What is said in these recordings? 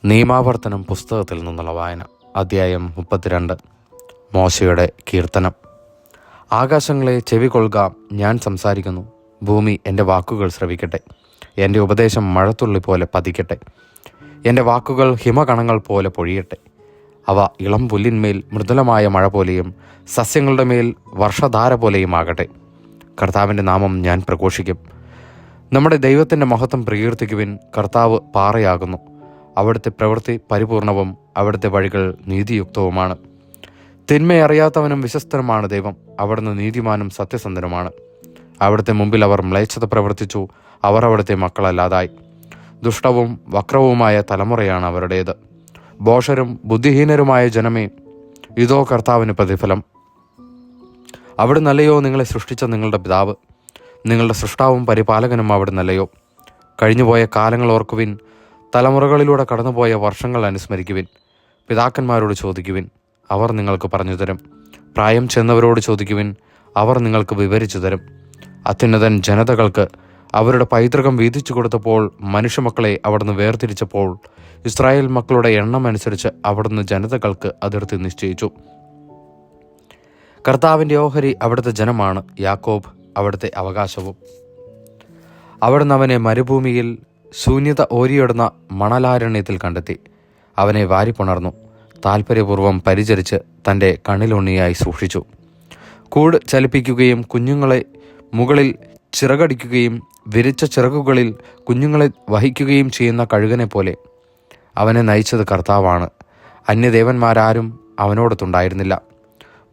നിയമാവർത്തനം പുസ്തകത്തിൽ നിന്നുള്ള വായന. അധ്യായം 32. മോശയുടെ കീർത്തനം. ആകാശങ്ങളെ ചെവികൊള്ളുക, ഞാൻ സംസാരിക്കുന്നു. ഭൂമി എൻ്റെ വാക്കുകൾ ശ്രവിക്കട്ടെ. എൻ്റെ ഉപദേശം മഴത്തുള്ളി പോലെ പതിക്കട്ടെ. എൻ്റെ വാക്കുകൾ ഹിമകണങ്ങൾ പോലെ പൊഴിയട്ടെ. അവ ഇളം പുല്ലിന്മേൽ മൃദുലമായ മഴ പോലെയും സസ്യങ്ങളുടെ മേൽ വർഷധാര പോലെയും ആകട്ടെ. കർത്താവിൻ്റെ നാമം ഞാൻ പ്രഘോഷിക്കും. നമ്മുടെ ദൈവത്തിൻ്റെ മഹത്വം പ്രകീർത്തിക്കുവിൻ. കർത്താവ് പാറയാകുന്നു. അവിടുത്തെ പ്രവൃത്തി പരിപൂർണവും അവിടുത്തെ വഴികൾ നീതിയുക്തവുമാണ്. തിന്മയറിയാത്തവനും വിശ്വസ്തനുമാണ് ദൈവം. അവിടുന്ന് നീതിമാനും സത്യസന്ധനുമാണ്. അവിടുത്തെ മുമ്പിൽ അവർ മ്ലേച്ഛത പ്രവർത്തിച്ചു. അവർ അവിടുത്തെ മക്കളല്ലാതായി. ദുഷ്ടവും വക്രവുമായ തലമുറയാണ് അവരുടേത്. ഭോഷരും ബുദ്ധിഹീനരുമായ ജനമേ, ഇതോ കർത്താവിന് പ്രതിഫലം. അവിടുന്നല്ലയോ നിങ്ങളെ സൃഷ്ടിച്ച നിങ്ങളുടെ പിതാവ്? നിങ്ങളുടെ സൃഷ്ടാവും പരിപാലകനും അവിടുന്നല്ലയോ? കഴിഞ്ഞുപോയ കാലങ്ങൾ ഓർക്കുവിൻ. തലമുറകളിലൂടെ കടന്നുപോയ വർഷങ്ങൾ അനുസ്മരിക്കുവിൻ. പിതാക്കന്മാരോട് ചോദിക്കുവിൻ, അവർ നിങ്ങൾക്ക് പറഞ്ഞു തരും. പ്രായം ചെന്നവരോട് ചോദിക്കുവിൻ, അവർ നിങ്ങൾക്ക് വിവരിച്ചു തരും. അത്യുന്നതൻ ജനതകൾക്ക് അവരുടെ പൈതൃകം വീതിച്ചു കൊടുത്തപ്പോൾ, മനുഷ്യമക്കളെ അവിടുന്ന് വേർതിരിച്ചപ്പോൾ, ഇസ്രായേൽ മക്കളുടെ എണ്ണം അനുസരിച്ച് അവിടുന്ന് ജനതകൾക്ക് അതിർത്തി നിശ്ചയിച്ചു. കർത്താവിൻ്റെ ഓഹരി അവിടുത്തെ ജനമാണ്, യാക്കോബ് അവിടുത്തെ അവകാശവും. അവിടുന്ന് അവനെ മരുഭൂമിയിൽ ശൂന്യത ഓരിയിടുന്ന മണലാരണ്യത്തിൽ കണ്ടെത്തി. അവനെ വാരിപ്പുണർന്നു. താൽപ്പര്യപൂർവ്വം പരിചരിച്ച് തൻ്റെ കണ്ണിലുണ്ണിയായി സൂക്ഷിച്ചു. കൂട് ചലിപ്പിക്കുകയും കുഞ്ഞുങ്ങളെ മുകളിൽ ചിറകടിക്കുകയും വിരിച്ച ചിറകുകളിൽ കുഞ്ഞുങ്ങളെ വഹിക്കുകയും ചെയ്യുന്ന കഴുകനെ പോലെ അവനെ നയിച്ചത് കർത്താവാണ്. അന്യദേവന്മാരാരും അവനോടൊത്തുണ്ടായിരുന്നില്ല.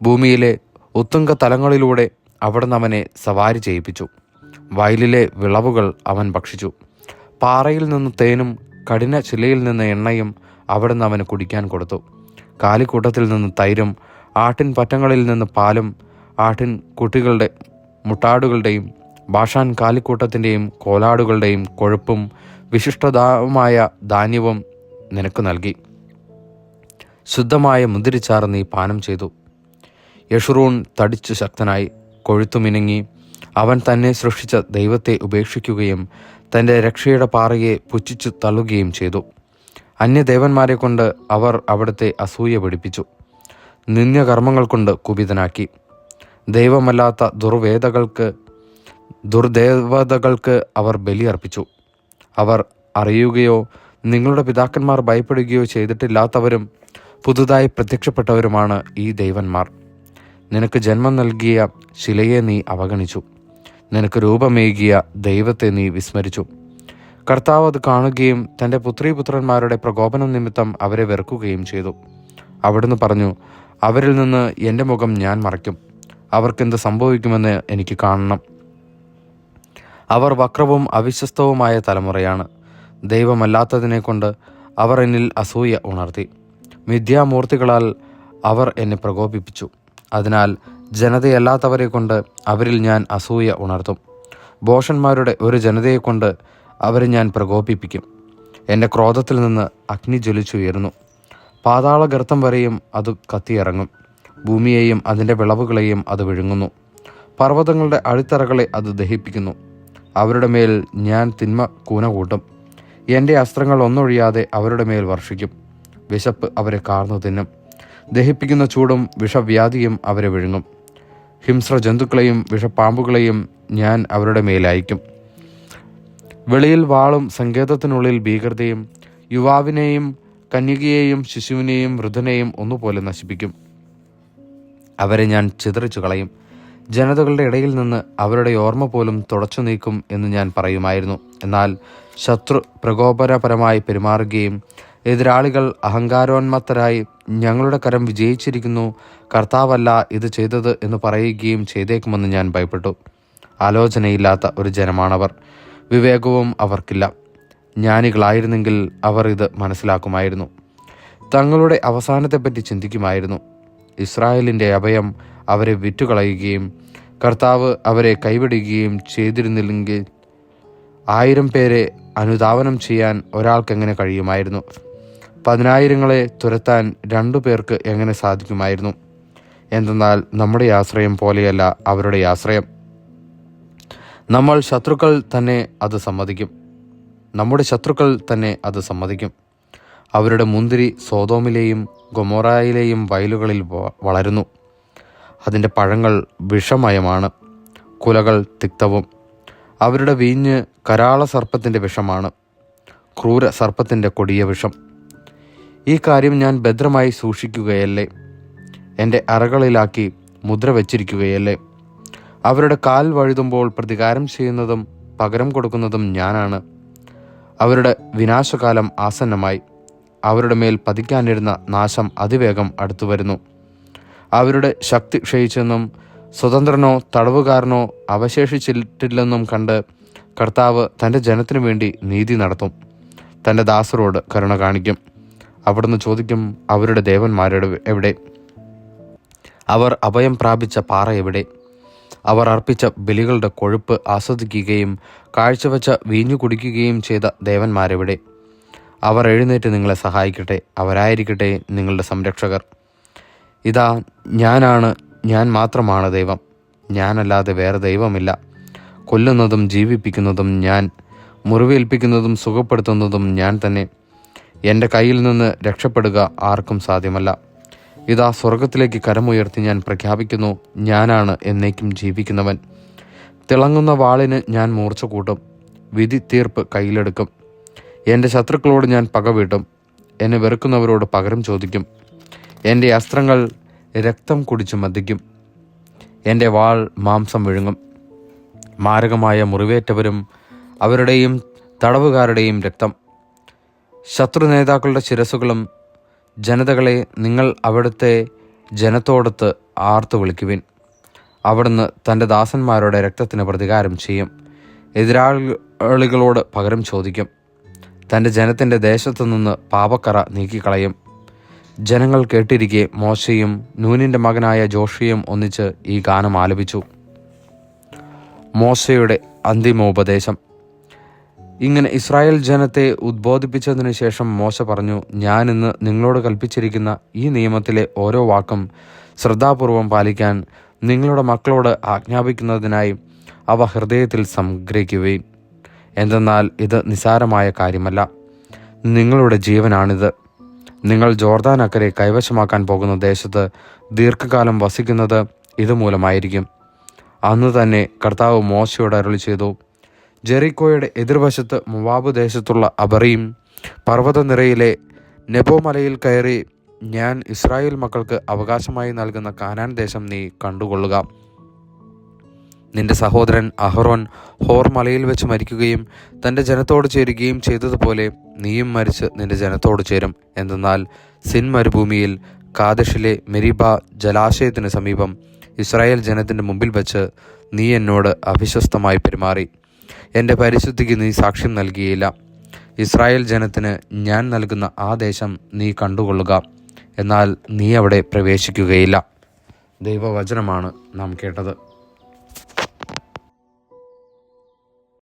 ഭൂമിയിലെ ഉത്തുംഗ തലങ്ങളിലൂടെ അവിടുന്ന് അവനെ സവാരി ചെയ്യിപ്പിച്ചു. വയലിലെ വിളവുകൾ അവൻ ഭക്ഷിച്ചു. പാറയിൽ നിന്ന് തേനും കഠിന ശിലയിൽ നിന്ന് എണ്ണയും അവിടുന്ന് അവന് കുടിക്കാൻ കൊടുത്തു. കാലിക്കൂട്ടത്തിൽ നിന്ന് തൈരും ആട്ടിൻ പറ്റങ്ങളിൽ നിന്ന് പാലും ആട്ടിൻ കുട്ടികളുടെ മുട്ടാടുകളുടെയും ബാഷാൻ കാലിക്കൂട്ടത്തിൻ്റെയും കോലാടുകളുടെയും കൊഴുപ്പും വിശിഷ്ടമായ ധാന്യവും നിനക്ക് നൽകി. ശുദ്ധമായ മുന്തിരിച്ചാറ് നീ പാനം ചെയ്തു. യഷുറൂൺ തടിച്ചു ശക്തനായി കൊഴുത്തു മിനുങ്ങി. അവൻ തന്നെ സൃഷ്ടിച്ച ദൈവത്തെ ഉപേക്ഷിക്കുകയും തൻ്റെ രക്ഷയുടെ പാറയെ പുച്ഛിച്ചു തള്ളുകയും ചെയ്തു. അന്യദേവന്മാരെ കൊണ്ട് അവർ അവിടുത്തെ അസൂയ പിടിപ്പിച്ചു. നിന്ദ്യകർമ്മങ്ങൾ കൊണ്ട് കുപിതനാക്കി. ദൈവമല്ലാത്ത ദുർദേവതകൾക്ക് അവർ ബലിയർപ്പിച്ചു. അവർ അറിയുകയോ നിങ്ങളുടെ പിതാക്കന്മാർ ഭയപ്പെടുകയോ ചെയ്തിട്ടില്ലാത്തവരും പുതുതായി പ്രത്യക്ഷപ്പെട്ടവരുമാണ് ഈ ദൈവന്മാർ. നിനക്ക് ജന്മം നൽകിയ ശിലയെ നീ അവഗണിച്ചു. നിനക്ക് രൂപമേകിയ ദൈവത്തെ നീ വിസ്മരിച്ചു. കർത്താവ് അത് കാണുകയും തൻ്റെ പുത്രീപുത്രന്മാരുടെ പ്രകോപനം നിമിത്തം അവരെ വെറുക്കുകയും ചെയ്തു. അവിടുന്ന് പറഞ്ഞു, അവരിൽ നിന്ന് എൻ്റെ മുഖം ഞാൻ മറയ്ക്കും. അവർക്കെന്ത് സംഭവിക്കുമെന്ന് എനിക്ക് കാണണം. അവർ വക്രവും അവിശ്വസ്തവുമായ തലമുറയാണ്. ദൈവമല്ലാത്തതിനെ കൊണ്ട് അവർ എന്നിൽ അസൂയ ഉണർത്തി. മിഥ്യാമൂർത്തികളാൽ അവർ എന്നെ പ്രകോപിപ്പിച്ചു. അതിനാൽ ജനതയല്ലാത്തവരെ കൊണ്ട് അവരിൽ ഞാൻ അസൂയ ഉണർത്തും. ഭോഷന്മാരുടെ ഒരു ജനതയെക്കൊണ്ട് അവരെ ഞാൻ പ്രകോപിപ്പിക്കും. എൻ്റെ ക്രോധത്തിൽ നിന്ന് അഗ്നി ജ്വലിച്ചുയരുന്നു. പാതാളഗർത്തം വരെയും അത് കത്തിയിറങ്ങും. ഭൂമിയെയും അതിൻ്റെ വിളവുകളെയും അത് വിഴുങ്ങുന്നു. പർവ്വതങ്ങളുടെ അടിത്തറകളെ അത് ദഹിപ്പിക്കുന്നു. അവരുടെ മേൽ ഞാൻ തിന്മ കൂന കൂട്ടും. എൻ്റെ അസ്ത്രങ്ങൾ ഒന്നൊഴിയാതെ അവരുടെ മേൽ വർഷിക്കും. വിശപ്പ് അവരെ കാർന്നു തിന്നും. ദഹിപ്പിക്കുന്ന ചൂടും വിഷവ്യാധിയും അവരെ വിഴുങ്ങും. ഹിംസ്ര ജന്തുക്കളെയും വിഷപ്പാമ്പുകളെയും ഞാൻ അവരുടെ മേലയക്കും. വെളിയിൽ വാളും സങ്കേതത്തിനുള്ളിൽ ഭീകരതയും യുവാവിനെയും കന്യകയെയും ശിശുവിനെയും വൃദ്ധനെയും ഒന്നുപോലെ നശിപ്പിക്കും. അവരെ ഞാൻ ചിതറിച്ചു കളയും. ജനതകളുടെ ഇടയിൽ നിന്ന് അവരുടെ ഓർമ്മ പോലും തുടച്ചു നീക്കും എന്ന് ഞാൻ പറയുമായിരുന്നു. എന്നാൽ ശത്രു പ്രകോപനപരമായി പെരുമാറുകയും എതിരാളികൾ അഹങ്കാരോന്മത്തരായി ഞങ്ങളുടെ കരം വിജയിച്ചിരിക്കുന്നു, കർത്താവല്ല ഇത് ചെയ്തത് എന്ന് പറയുകയും ചെയ്തേക്കുമെന്ന് ഞാൻ ഭയപ്പെട്ടു. ആലോചനയില്ലാത്ത ഒരു ജനമാണവർ. വിവേകവും അവർക്കില്ല. ജ്ഞാനികളായിരുന്നെങ്കിൽ അവർ ഇത് മനസ്സിലാക്കുമായിരുന്നു. തങ്ങളുടെ അവസാനത്തെപ്പറ്റി ചിന്തിക്കുമായിരുന്നു. ഇസ്രായേലിൻ്റെ അഭയം അവരെ വിറ്റുകളയുകയും കർത്താവ് അവരെ കൈവിടുകയും ചെയ്തിരുന്നില്ലെങ്കിൽ 1000 പേരെ അനുധാവനം ചെയ്യാൻ ഒരാൾക്കെങ്ങനെ കഴിയുമായിരുന്നു? 10,000 തുരത്താൻ 2 പേർക്ക് എങ്ങനെ സാധിക്കുമായിരുന്നു? എന്തെന്നാൽ നമ്മുടെ ആശ്രയം പോലെയല്ല അവരുടെ ആശ്രയം. നമ്മുടെ ശത്രുക്കൾ തന്നെ അത് സമ്മതിക്കും. അവരുടെ മുന്തിരി സോതോമിലെയും ഗൊമോറായിലെയും വയലുകളിൽ വളരുന്നു. അതിൻ്റെ പഴങ്ങൾ വിഷമയമാണ്, കുലകൾ തിക്തവും. അവരുടെ വീഞ്ഞ് കരാള സർപ്പത്തിൻ്റെ വിഷമാണ്, ക്രൂര സർപ്പത്തിൻ്റെ കൊടിയ വിഷം. ഈ കാര്യം ഞാൻ ഭദ്രമായി സൂക്ഷിക്കുകയല്ലേ? എൻ്റെ അറകളിലാക്കി മുദ്ര വച്ചിരിക്കുകയല്ലേ? അവരുടെ കാൽ വഴുതുമ്പോൾ പ്രതികാരം ചെയ്യുന്നതും പകരം കൊടുക്കുന്നതും ഞാനാണ്. അവരുടെ വിനാശകാലം ആസന്നമായി. അവരുടെ മേൽ പതിക്കാനിരുന്ന നാശം അതിവേഗം അടുത്തു വരുന്നു. അവരുടെ ശക്തി ക്ഷയിച്ചെന്നും സ്വതന്ത്രനോ തടവുകാരനോ അവശേഷിച്ചിട്ടില്ലെന്നും കണ്ട് കർത്താവ് തൻ്റെ ജനത്തിനു വേണ്ടി നീതി നടത്തും, തൻ്റെ ദാസരോട് കരുണ കാണിക്കും. അവിടുന്ന് ചോദിക്കും, അവരുടെ ദേവന്മാരുടെ എവിടെ? അവർ അഭയം പ്രാപിച്ച പാറ എവിടെ? അവർ അർപ്പിച്ച ബലികളുടെ കൊഴുപ്പ് ആസ്വദിക്കുകയും കാഴ്ചവെച്ച വീഞ്ഞു കുടിക്കുകയും ചെയ്ത ദേവന്മാരെവിടെ? അവർ എഴുന്നേറ്റ് നിങ്ങളെ സഹായിക്കട്ടെ, അവരായിരിക്കട്ടെ നിങ്ങളുടെ സംരക്ഷകർ. ഇതാ ഞാനാണ്, ഞാൻ മാത്രമാണ് ദൈവം, ഞാനല്ലാതെ വേറെ ദൈവമില്ല. കൊല്ലുന്നതും ജീവിപ്പിക്കുന്നതും ഞാൻ, മുറിവേൽപ്പിക്കുന്നതും സുഖപ്പെടുത്തുന്നതും ഞാൻ തന്നെ. എൻ്റെ കയ്യിൽ നിന്ന് രക്ഷപ്പെടുക ആർക്കും സാധ്യമല്ല. ഇതാ സ്വർഗത്തിലേക്ക് കരമുയർത്തി ഞാൻ പ്രഖ്യാപിക്കുന്നു, ഞാനാണ് എന്നേക്കും ജീവിക്കുന്നവൻ. തിളങ്ങുന്ന വാളിന് ഞാൻ മൂർച്ച കൂട്ടും, വിധി തീർപ്പ് കയ്യിലെടുക്കും. എൻ്റെ ശത്രുക്കളോട് ഞാൻ പകവീട്ടും, എന്നെ വെറുക്കുന്നവരോട് പകരം ചോദിക്കും. എൻ്റെ അസ്ത്രങ്ങൾ രക്തം കുടിച്ചു മദ്ദിക്കും, എൻ്റെ വാൾ മാംസം വിഴുങ്ങും. മാരകമായ മുറിവേറ്റവരും അവരുടെയും തടവുകാരുടെയും രക്തം. ശത്രു നേതാക്കളുടെ ശിരസുകളും. ജനതകളെ, നിങ്ങൾ അവിടുത്തെ ജനത്തോടൊത്ത് ആർത്തു വിളിക്കുവിൻ. അവിടുന്ന് തൻ്റെ ദാസന്മാരുടെ രക്തത്തിന് പ്രതികാരം ചെയ്യും, എതിരാളികളോട് പകരം ചോദിക്കും. തൻ്റെ ജനത്തിൻ്റെ ദേശത്തു നിന്ന് പാപക്കറ നീക്കിക്കളയും. ജനങ്ങൾ കേട്ടിരിക്കെ മോശയും നൂനിൻ്റെ മകനായ ജോഷിയും ഒന്നിച്ച് ഈ ഗാനം ആലപിച്ചു. മോശയുടെ അന്തിമോപദേശം. ഇങ്ങനെ ഇസ്രായേൽ ജനത്തെ ഉദ്ബോധിപ്പിച്ചതിനു ശേഷം മോശ പറഞ്ഞു, ഞാൻ ഇന്ന് നിങ്ങളോട് കൽപ്പിച്ചിരിക്കുന്ന ഈ നിയമത്തിലെ ഓരോ വാക്കും ശ്രദ്ധാപൂർവം പാലിക്കാൻ നിങ്ങളുടെ മക്കളോട് ആജ്ഞാപിക്കുന്നതിനായി അവ ഹൃദയത്തിൽ സംഗ്രഹിക്കുകയും. എന്തെന്നാൽ ഇത് നിസ്സാരമായ കാര്യമല്ല, നിങ്ങളുടെ ജീവനാണിത്. നിങ്ങൾ ജോർദാൻ അക്കരെ കൈവശമാക്കാൻ പോകുന്ന ദേശത്ത് ദീർഘകാലം വസിക്കുന്നത് ഇതുമൂലമായിരിക്കും. അന്ന് തന്നെ കർത്താവ് മോശയോട് അരുളി ചെയ്തു, ജെറിക്കോയുടെ എതിർവശത്ത് മോവാബ് ദേശത്തുള്ള അബറീം പർവ്വതനിരയിലെ നെബോ മലയിൽ കയറി ഞാൻ ഇസ്രായേൽ മക്കൾക്ക് അവകാശമായി നൽകുന്ന കാനാൻ ദേശം നീ കണ്ടുകൊള്ളുക. നിന്റെ സഹോദരൻ അഹറോൻ ഹോർ മലയിൽ വെച്ച് മരിക്കുകയും തൻ്റെ ജനത്തോട് ചേരുകയും ചെയ്തതുപോലെ നീയും മരിച്ച് നിന്റെ ജനത്തോട് ചേരും. എന്തെന്നാൽ സിൻ മരുഭൂമിയിൽ കാദഷിലെ മെരിബ ജലാശയത്തിന് സമീപം ഇസ്രായേൽ ജനത്തിൻ്റെ മുമ്പിൽ വെച്ച് നീ എന്നോട് അവിശ്വസ്തമായി പെരുമാറി. എൻ്റെ പരിശുദ്ധിക്ക് നീ സാക്ഷ്യം നൽകിയില്ല. ഇസ്രായേൽ ജനത്തിന് ഞാൻ നൽകുന്ന ആ ദേശം നീ കണ്ടുകൊള്ളുക, എന്നാൽ നീ അവിടെ പ്രവേശിക്കുകയില്ല. ദൈവവചനമാണ് നാം കേട്ടത്.